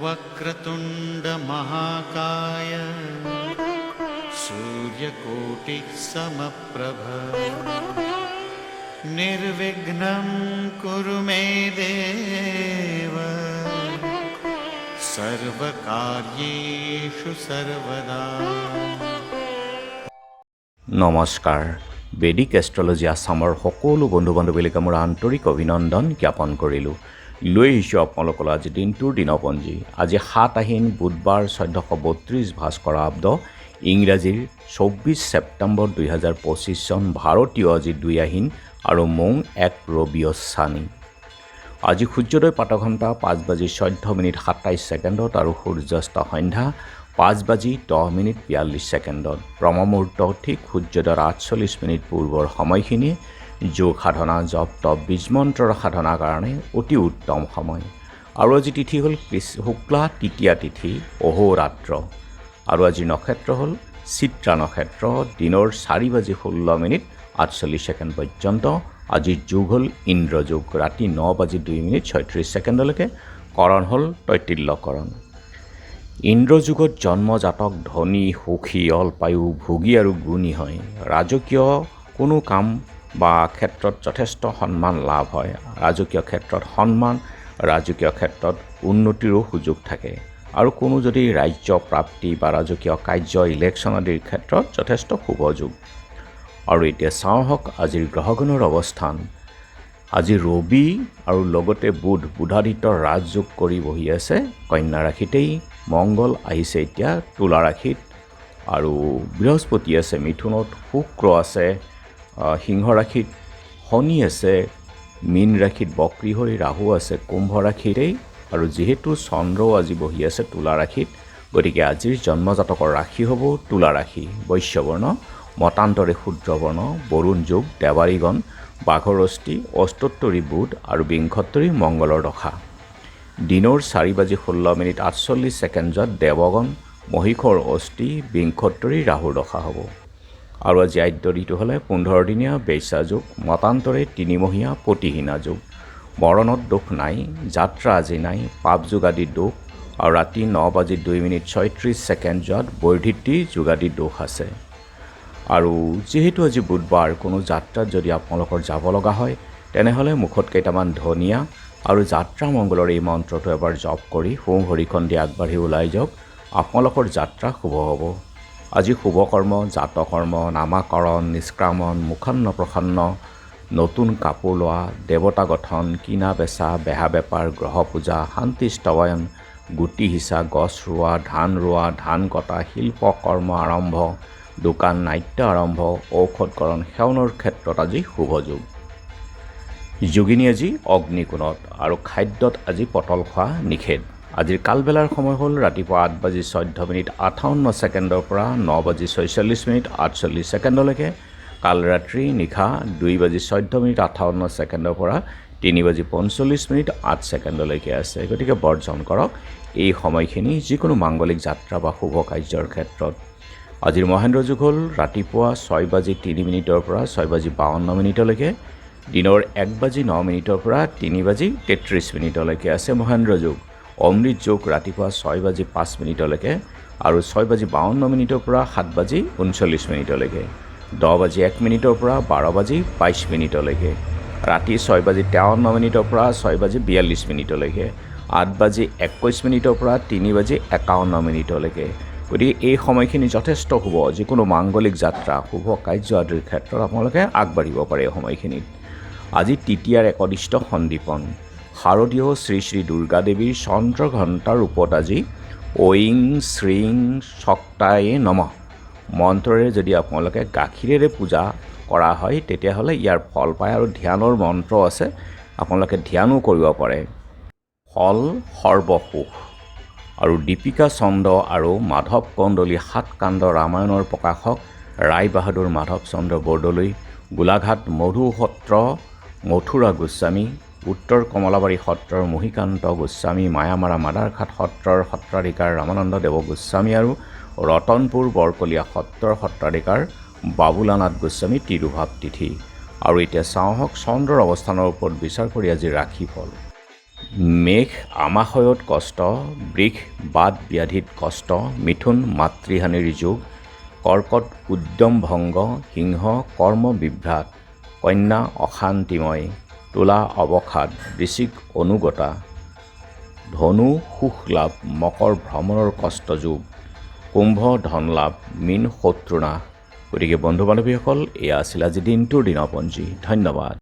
वक्रतुंड महाकाय सूर्यकोटि समप्रभ निर्विघ्नं कुरु मे देव सर्वकार्येषु सर्वदा। নমস্কাৰ। বেদিক এষ্ট্ৰলজি আছামৰ সকলো বন্ধু বান্ধৱীলৈকে মোৰ আন্তৰিক অভিনন্দন জ্ঞাপন কৰিলোঁ। লৈ আহিছোঁ আপোনালোকলৈ আজি দিনটোৰ দিনপঞ্জী। আজি 7 আহিন বুধবাৰ 1432 ভাস্কৰাব্দ ইংৰাজীৰ 24 ছেপ্টেম্বৰ 2025 চন ভাৰতীয় আজি 2 আহিন আৰু মং 1 ৰবিয়স্বানী। আজি সূৰ্যোদয় প্ৰাতঃঘণ্টা 5:14:27 আৰু সূৰ্যাস্ত সন্ধ্যা 5:10:42। ব্ৰহ্মমুহূৰ্ত ঠিক সূৰ্যোদয়ৰ 48 পূৰ্বৰ সময়খিনি যোগ সাধনা জপ তপ বীজ মন্ত্ৰৰ সাধনাৰ কাৰণে অতি উত্তম সময়। আৰু আজি তিথি হ'ল শুক্লা তৃতীয়া তিথি অহোৰাত্ৰ। আৰু আজিৰ নক্ষত্ৰ হ'ল চিত্ৰা নক্ষত্ৰ। দিনৰ 4:16:48 পৰ্যন্ত। আজিৰ যুগ হ'ল ইন্দ্ৰযোগ। ৰাতি 9:02:36 কৰণ হ'ল তৈতিল্যকৰণ। ইন্দ্ৰযুগত জন্মজাতক ধনী সুখী অল্পায়ু ভোগী আৰু গুণী হয়। ৰাজকীয় কোনো কাম বা ক্ষেত্ৰত যথেষ্ট সন্মান লাভ হয়। ৰাজকীয় ক্ষেত্ৰত সন্মান, ৰাজকীয় ক্ষেত্ৰত উন্নতিৰো সুযোগ থাকে। আৰু কোনো যদি ৰাজ্য প্ৰাপ্তি বা ৰাজকীয় কাৰ্য ইলেকশ্যন আদিৰ ক্ষেত্ৰত যথেষ্ট শুভ যোগ। আৰু এতিয়া চাওঁ হওক আজিৰ গ্ৰহগণৰ অৱস্থান। আজি ৰবি আৰু লগতে বুধাদিত্য ৰাজযোগ কৰি বহি আছে কন্যা ৰাশিতেই। মংগল আহিছে এতিয়া তুলা ৰাশিত আৰু বৃহস্পতি আছে মিথুনত, শুক্ৰ আছে সিংহ ৰাশিত, শনি আছে মীন ৰাশিত বক্ৰী হৈ, ৰাহু আছে কুম্ভ ৰাশিতেই। আৰু যিহেতু চন্দ্ৰও আজি বহি আছে তুলা ৰাশিত, গতিকে আজিৰ জন্মজাতকৰ ৰাশি হ'ব তুলা ৰাশি, বৈশ্যবৰ্ণ, মতান্তৰে শূদ্ৰবৰ্ণ, বৰুণ যোগ, দেৱাৰীগণ, বাঘৰ অস্থি, অষ্টোত্তৰী বুধ আৰু বিংশত্তৰী মংগলৰ দশা। দিনৰ 4:16:48 দেৱগণ, মহিষৰ অস্থি, বিংশত্তৰী ৰাহুৰ দশা হ'ব। আৰু আজি আদ্য ঋতু হ'লে 15 দিনীয়া বেশ্যা যুগ, মতান্তৰে 3মহীয়া পতিহীনা যুগ। মৰণত দোষ নাই, যাত্ৰা আজি নাই, পাপ যুগ আদি দোষ। আৰু ৰাতি 9:02:36 বৈধৃতি যোগাদি দোষ আছে। আৰু যিহেতু আজি বুধবাৰ, কোনো যাত্ৰাত যদি আপোনালোকৰ যাব লগা হয় তেনেহ'লে মুখত কেইটামান ধনিয়া আৰু যাত্ৰা মংগলৰ এই মন্ত্ৰটো এবাৰ জপ কৰি হোম হৰিখন দি আগবাঢ়ি ওলাই যাওক, আপোনালোকৰ যাত্ৰা শুভ হ'ব। আজি শুভকৰ্ম জাতকৰ্ম, নামাকৰণ, নিষ্ক্ৰামণ, মুখান্ন প্ৰসন্ন, নতুন কাপোৰ লোৱা, দেৱতা গঠন, কিনা বেচা, বেহা বেপাৰ, গ্ৰহ পূজা, শান্তি স্তৱায়ন, গুটি সিঁচা, গছ ৰোৱা, ধান কটা, শিল্পকৰ্ম আৰম্ভ, দোকান নাট্য আৰম্ভ, ঔষধকৰণ সেৱনৰ ক্ষেত্ৰত আজি শুভ যোগ। যোগিনী আজি অগ্নিকোণত আৰু খাদ্যত আজি পটল খোৱা নিষেধ। আজিৰ কালবেলাৰ সময় হ'ল ৰাতিপুৱা 8:14:58 পৰা 9:46:48 কাল ৰাত্ৰি নিশা 2:14:58 পৰা 3:45:08 আছে। গতিকে বৰ্জন কৰক এই সময়খিনি যিকোনো মাংগলিক যাত্ৰা বা শুভ কাৰ্যৰ ক্ষেত্ৰত। আজিৰ মহেন্দ্ৰ যুগ হ'ল ৰাতিপুৱা 6:03 পৰা 6:52 দিনৰ 1:09 পৰা 3:33 আছে মহেন্দ্ৰ যুগ। অমৃত যোগ ৰাতিপুৱা 6:05 আৰু 6:52 পৰা 7:39 10:01 পৰা 12:22 ৰাতি 6:53 পৰা 6:42 8:21 পৰা 3:51 গতিকে এই সময়খিনি যথেষ্ট শুভ। যিকোনো মাংগলিক যাত্ৰা শুভ কাৰ্য আদিৰ ক্ষেত্ৰত আপোনালোকে আগবাঢ়িব পাৰে এই সময়খিনিত। আজি তৃতীয়াৰ একদিষ্ট সন্দীপন। শাৰদীয় শ্ৰী শ্ৰী দুৰ্গা দেৱীৰ চন্দ্ৰঘণ্টাৰ ৰূপত আজি ঐং শ্ৰীং শক্তায়ে নমঃ মন্ত্ৰৰে যদি আপোনালোকে গাখীৰেৰে পূজা কৰা হয় তেতিয়াহ'লে ইয়াৰ ফল পায়। আৰু ধ্যানৰ মন্ত্ৰ আছে, আপোনালোকে ধ্যানো কৰিব পাৰে। ফল সৰ্বসুখ। আৰু দীপিকা চন্দ আৰু মাধৱ কন্দলী 7 কাণ্ড ৰামায়ণৰ প্ৰকাশক ৰায় বাহাদুৰ মাধৱ চন্দ্ৰ বৰদলৈ, গোলাঘাট মধু সত্ৰ মথুৰা গোস্বামী, উত্তৰ কমলাবাৰী সত্ৰৰ মহিকান্ত গোস্বামী, মায়ামাৰা মাদাৰঘাট সত্ৰৰ সত্ৰাধিকাৰ ৰামানন্দ দেৱ গোস্বামী আৰু ৰতনপুৰ বৰকলীয়া সত্ৰৰ সত্ৰাধিকাৰ বাবুলানাথ গোস্বামী তিৰুভাৱ তিথি। আৰু এতিয়া চাওঁ হওক চন্দ্ৰৰ অৱস্থানৰ ওপৰত বিচাৰ কৰি আজি ৰাশিফল। মেঘ আমাশয়ত কষ্ট, বৃষ বাদ ব্যাধিত কষ্ট, মিথুন মাতৃহানিৰ যোগ, কৰ্কট উদ্যম ভংগ, সিংহ কৰ্ম বিভ্ৰাট, কন্যা অশান্তিময়, তুলা অৱসাদ, বৃশ্চিক অনুগতা, ধনু সুখ লাভ, মকৰ ভ্ৰমণৰ কষ্টযোগ, কুম্ভ ধনলাভ, মীন শত্ৰুনাশ। গতিকে বন্ধু বান্ধৱীসকল, এয়া আছিল আজি দিনটোৰ দিনপঞ্জী। ধন্যবাদ।